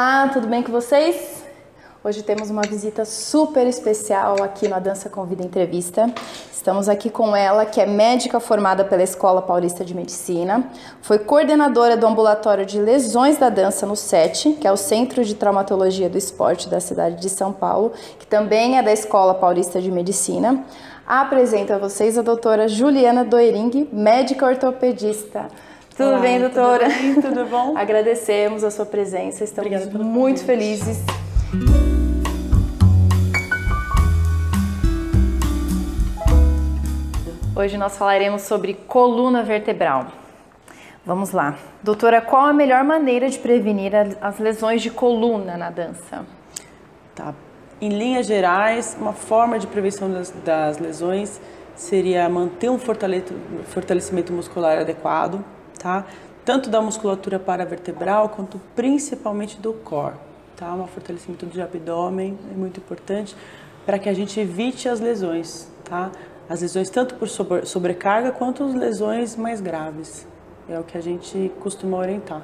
Olá, tudo bem com vocês? Hoje temos uma visita super especial aqui no A Dança Convida Entrevista. Estamos aqui com ela, que é médica formada pela Escola Paulista de Medicina, foi coordenadora do ambulatório de lesões da dança no CET, que é o Centro de Traumatologia do Esporte da cidade de São Paulo, que também é da Escola Paulista de Medicina. Apresento a vocês a doutora Juliana Doering, médica ortopedista. Tudo Olá, bem, doutora? Tudo bem, tudo bom? Agradecemos a sua presença, estamos muito felizes. Hoje nós falaremos sobre coluna vertebral. Vamos lá. Doutora, qual a melhor maneira de prevenir as lesões de coluna na dança? Tá. Em linhas gerais, uma forma de prevenção das lesões seria manter um fortalecimento muscular adequado, tá? Tanto da musculatura paravertebral quanto principalmente do core, tá? Um fortalecimento do abdômen é muito importante para que a gente evite as lesões, tá? As lesões tanto por sobrecarga quanto as lesões mais graves. É o que a gente costuma orientar.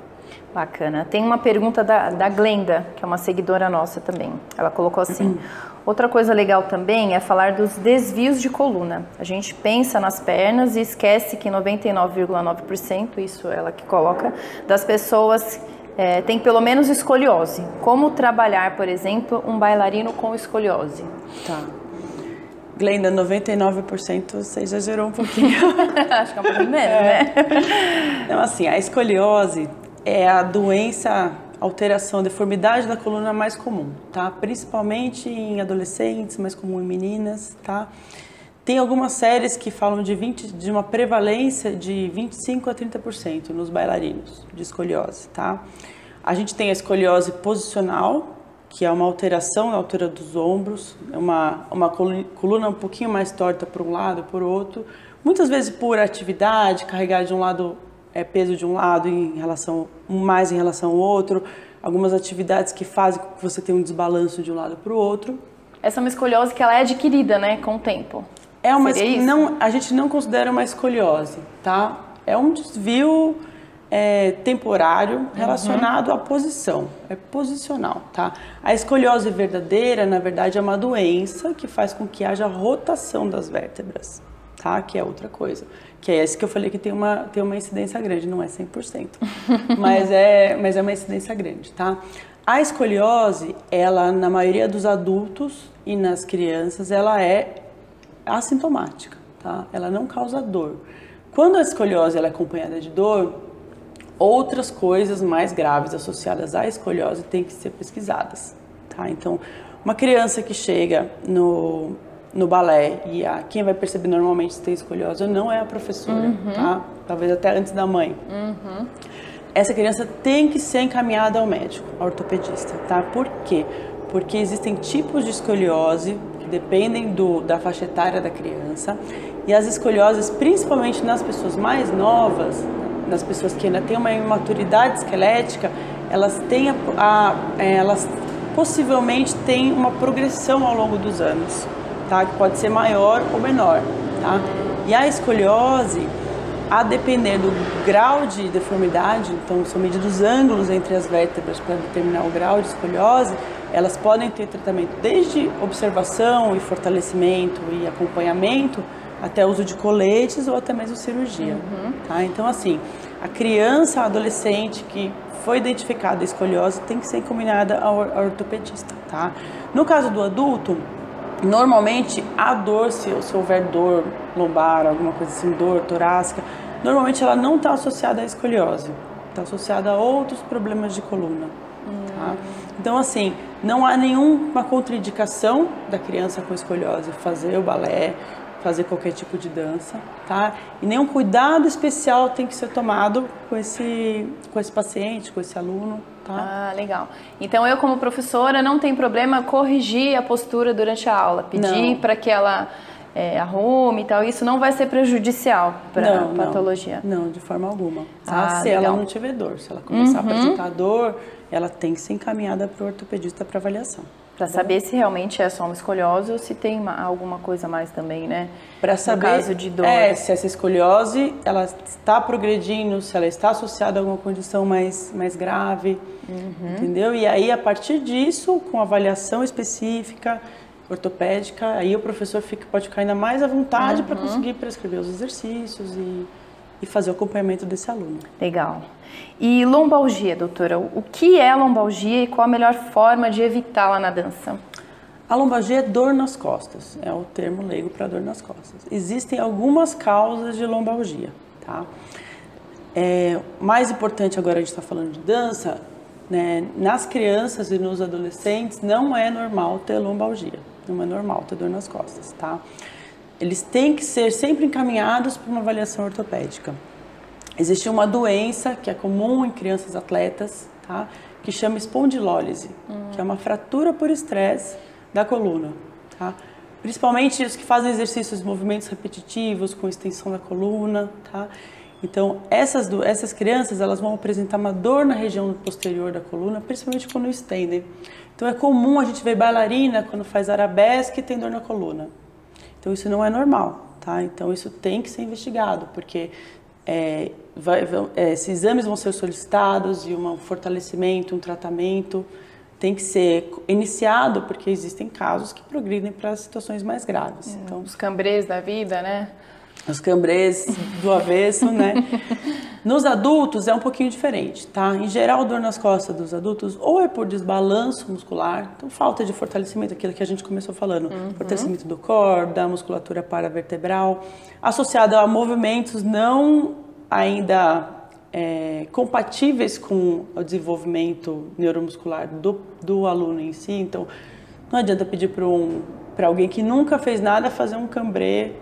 Bacana. Tem uma pergunta da Glenda, que é uma seguidora nossa também. Ela colocou assim: outra coisa legal também é falar dos desvios de coluna. A gente pensa nas pernas e esquece que 99,9%, isso ela que coloca, das pessoas tem pelo menos escoliose. Como trabalhar, por exemplo, um bailarino com escoliose? Tá. Glenda, 99% você exagerou um pouquinho. Acho que é um pouquinho menos, né? Então, assim, a escoliose é a doença, alteração, deformidade da coluna mais comum, tá? Principalmente em adolescentes, mais comum em meninas, tá? Tem algumas séries que falam de uma prevalência de 25 a 30% nos bailarinos de escoliose, tá? A gente tem a escoliose posicional, que é uma alteração na altura dos ombros, uma coluna um pouquinho mais torta por um lado, por outro, muitas vezes por atividade, carregar de um lado peso de um lado mais em relação ao outro, algumas atividades que fazem com que você tenha um desbalanço de um lado para o outro. Essa é uma escoliose que ela é adquirida, né, com o tempo. A gente não considera uma escoliose, tá? É um desvio temporário relacionado à posição, é posicional, tá? A escoliose verdadeira, na verdade, é uma doença que faz com que haja rotação das vértebras, tá? Que é outra coisa, que é esse que eu falei que tem uma incidência grande, não é 100%, mas é uma incidência grande, tá? A escoliose, ela, na maioria dos adultos e nas crianças, ela é assintomática, tá? Ela não causa dor. Quando a escoliose ela é acompanhada de dor, outras coisas mais graves associadas à escoliose têm que ser pesquisadas, tá? Então, uma criança que chega no balé e quem vai perceber normalmente se tem escoliose ou não é a professora, tá? Talvez até antes da mãe. Essa criança tem que ser encaminhada ao médico, ao ortopedista, tá? Por quê? Porque existem tipos de escoliose que dependem da faixa etária da criança, e as escolioses, principalmente nas pessoas mais novas, nas pessoas que ainda têm uma imaturidade esquelética, elas possivelmente têm uma progressão ao longo dos anos, tá? Que pode ser maior ou menor, tá? E a escoliose, a depender do grau de deformidade, então são medidos os ângulos entre as vértebras para determinar o grau de escoliose, elas podem ter tratamento desde observação e fortalecimento e acompanhamento, até uso de coletes ou até mesmo cirurgia, tá? Então, assim, a criança, a adolescente que foi identificada a escoliose tem que ser encaminhada ao ortopedista, tá? No caso do adulto, normalmente a dor, se houver dor lombar, alguma coisa assim, dor torácica, normalmente ela não está associada à escoliose, está associada a outros problemas de coluna, tá? Então, assim, não há nenhuma contraindicação da criança com escoliose fazer o balé, fazer qualquer tipo de dança, tá? E nenhum cuidado especial tem que ser tomado com esse paciente, com esse aluno, tá? Ah, legal. Então eu, como professora, não tem problema corrigir a postura durante a aula, pedir para que ela arrume e tal, isso não vai ser prejudicial para a patologia? Não, de forma alguma. Tá? Se legal. ela não tiver dor, se ela começar a apresentar dor, ela tem que ser encaminhada para o ortopedista para avaliação. Para saber se realmente é só uma escoliose ou se tem alguma coisa mais também, né? Para saber, no caso de dor. se essa escoliose ela está progredindo, se ela está associada a alguma condição mais grave, entendeu? E aí, a partir disso, com avaliação específica, ortopédica, aí o professor pode ficar ainda mais à vontade para conseguir prescrever os exercícios e fazer o acompanhamento desse aluno. Legal. E lombalgia, doutora? O que é lombalgia e qual a melhor forma de evitá-la na dança? A lombalgia é dor nas costas, é o termo leigo para dor nas costas. Existem algumas causas de lombalgia, tá? Mais importante agora, a gente está falando de dança, né? Nas crianças e nos adolescentes não é normal ter lombalgia, não é normal ter dor nas costas, tá? Eles têm que ser sempre encaminhados para uma avaliação ortopédica. Existe uma doença que é comum em crianças atletas, tá? Que chama espondilólise, que é uma fratura por estresse da coluna, tá? Principalmente os que fazem exercícios, movimentos repetitivos com extensão da coluna, tá? Então, essas crianças, elas vão apresentar uma dor na região posterior da coluna, principalmente quando estendem. Então, é comum a gente ver bailarina, quando faz arabesque, tem dor na coluna. Então, isso não é normal, tá? Então, isso tem que ser investigado, porque esses exames vão ser solicitados e um fortalecimento, um tratamento tem que ser iniciado, porque existem casos que progridem para situações mais graves. Então, os cambrês da vida, né? Os cambrês do avesso, né? Nos adultos é um pouquinho diferente, tá? Em geral, dor nas costas dos adultos ou é por desbalanço muscular, então falta de fortalecimento, aquilo que a gente começou falando, fortalecimento do core, da musculatura paravertebral, associado a movimentos não ainda compatíveis com o desenvolvimento neuromuscular do aluno em si. Então, não adianta pedir para alguém que nunca fez nada fazer um cambrê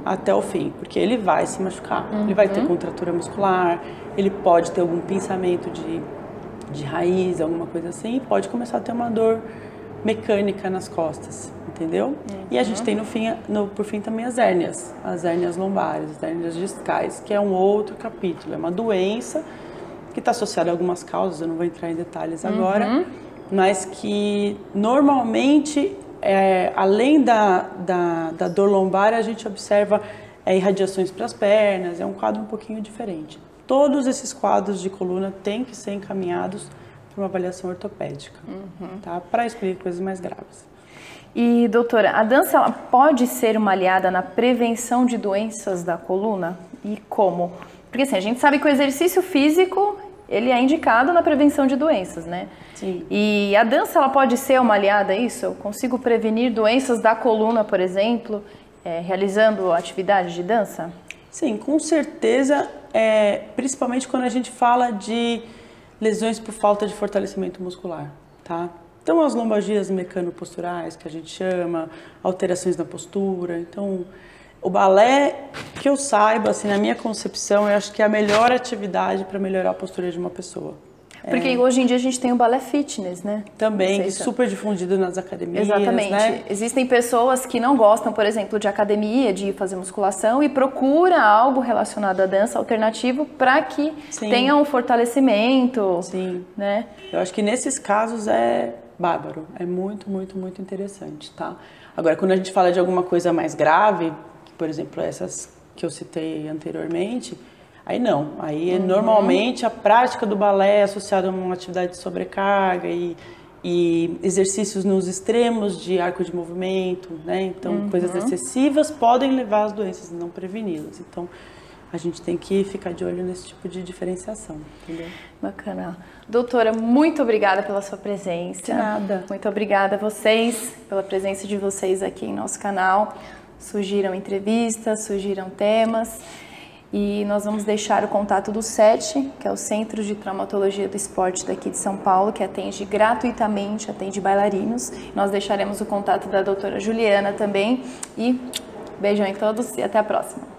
até o fim, porque ele vai se machucar, ele vai ter contratura muscular, ele pode ter algum pinçamento de raiz, alguma coisa assim, e pode começar a ter uma dor mecânica nas costas, entendeu? E a gente tem por fim também as hérnias lombares, as hérnias discais, que é um outro capítulo, é uma doença que está associada a algumas causas, eu não vou entrar em detalhes agora, mas que normalmente além da dor lombar, a gente observa irradiações para as pernas, é um quadro um pouquinho diferente. Todos esses quadros de coluna têm que ser encaminhados para uma avaliação ortopédica, tá? Para excluir coisas mais graves. E, doutora, a dança ela pode ser uma aliada na prevenção de doenças da coluna? E como? Porque assim, a gente sabe que o exercício físico ele é indicado na prevenção de doenças, né? Sim. E a dança ela pode ser uma aliada a isso? Eu consigo prevenir doenças da coluna, por exemplo, realizando atividade de dança? Sim, com certeza, principalmente quando a gente fala de lesões por falta de fortalecimento muscular, tá? Então, as lombalgias mecanoposturais, que a gente chama, alterações na postura. Então, o balé, que eu saiba, assim, na minha concepção, eu acho que é a melhor atividade para melhorar a postura de uma pessoa. Porque hoje em dia a gente tem o balé fitness, né? Também, super difundido nas academias. Exatamente. Né? Existem pessoas que não gostam, por exemplo, de academia, de fazer musculação e procura algo relacionado à dança alternativo para que tenha um fortalecimento. Sim. Né? Eu acho que nesses casos é bárbaro. É muito, muito, muito interessante, tá? Agora, quando a gente fala de alguma coisa mais grave, por exemplo, essas que eu citei anteriormente, aí não. Aí normalmente a prática do balé é associada a uma atividade de sobrecarga e exercícios nos extremos de arco de movimento, né? Então, coisas excessivas podem levar às doenças não prevenidas. Então, a gente tem que ficar de olho nesse tipo de diferenciação, entendeu? Bacana. Doutora, muito obrigada pela sua presença. De nada. Muito obrigada a vocês, pela presença de vocês aqui em nosso canal. Surgiram entrevistas, surgiram temas. E nós vamos deixar o contato do CET, que é o Centro de Traumatologia do Esporte daqui de São Paulo, que atende gratuitamente, atende bailarinos. Nós deixaremos o contato da doutora Juliana também. E beijão em todos e até a próxima.